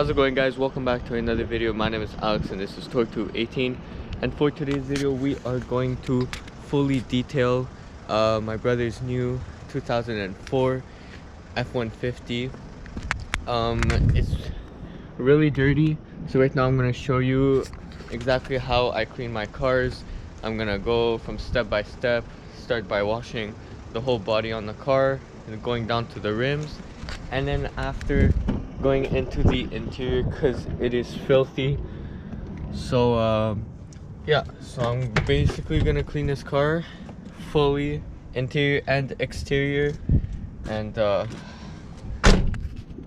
How's it going, guys? Welcome back to another video. My name is Alex and this is Torque218, and for today's video we are going to fully detail my brother's new 2004 F-150. It's really dirty, so right now I'm going to show you exactly how I clean my cars. I'm going to go from step by step, start by washing the whole body on the car and going down to the rims, and then after going into the interior because it is filthy. So yeah, so I'm basically gonna clean this car fully, interior and exterior, and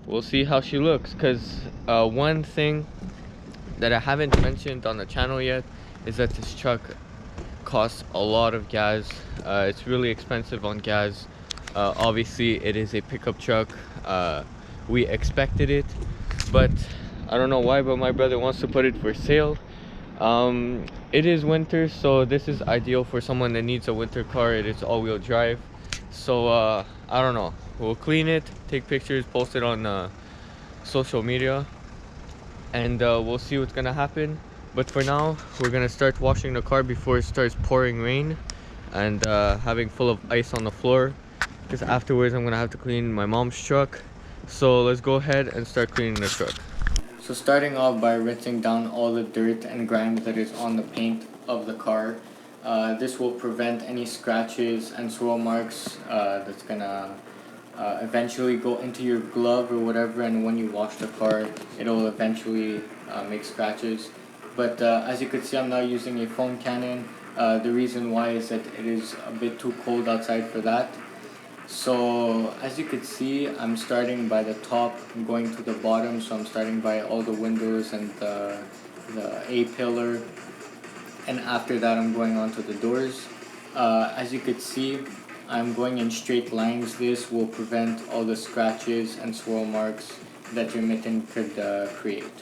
we'll see how she looks. Because one thing that I haven't mentioned on the channel yet is that this truck costs a lot of gas. It's really expensive on gas. Obviously it is a pickup truck. We expected it, but I don't know why, but my brother wants to put it for sale. It is winter, so this is ideal for someone that needs a winter car. It is all-wheel drive, so I don't know, we'll clean it, take pictures, post it on social media, and we'll see what's gonna happen. But for now, we're gonna start washing the car before it starts pouring rain and having full of ice on the floor, because afterwards I'm gonna have to clean my mom's truck. So let's go ahead and start cleaning the truck. So starting off by rinsing down all the dirt and grime that is on the paint of the car. This will prevent any scratches and swirl marks that's gonna eventually go into your glove or whatever, and when you wash the car it'll eventually make scratches. But as you can see, I'm not using a foam cannon. The reason why is that it is a bit too cold outside for that. So as you could see, I'm starting by the top, I'm going to the bottom. So I'm starting by all the windows and the A-pillar, and after that I'm going on to the doors. As you could see, I'm going in straight lines. This will prevent all the scratches and swirl marks that your mitten could create.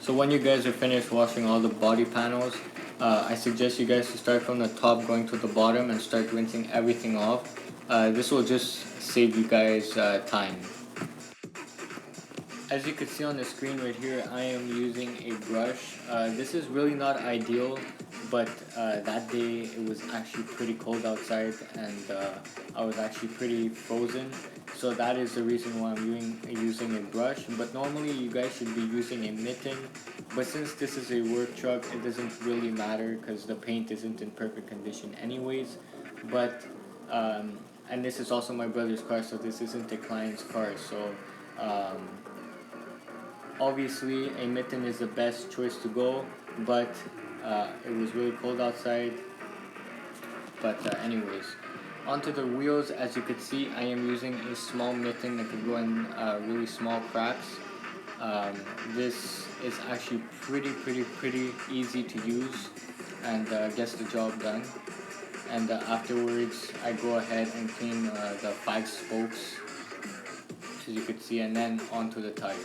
So when you guys are finished washing all the body panels, I suggest you guys to start from the top going to the bottom and start rinsing everything off. This will just save you guys time. As you can see on the screen right here, I am using a brush. This is really not ideal, but that day it was actually pretty cold outside and I was actually pretty frozen. So that is the reason why I'm using a brush. But normally you guys should be using a mitten. But since this is a work truck, it doesn't really matter because the paint isn't in perfect condition anyways. But and this is also my brother's car, so this isn't a client's car. So obviously a mitten is the best choice to go, but it was really cold outside. But anyways, onto the wheels. As you could see, I am using a small mitten that could go in really small cracks. This is actually pretty easy to use and gets the job done. And afterwards I go ahead and clean the 5 spokes, as you could see, and then onto the tire.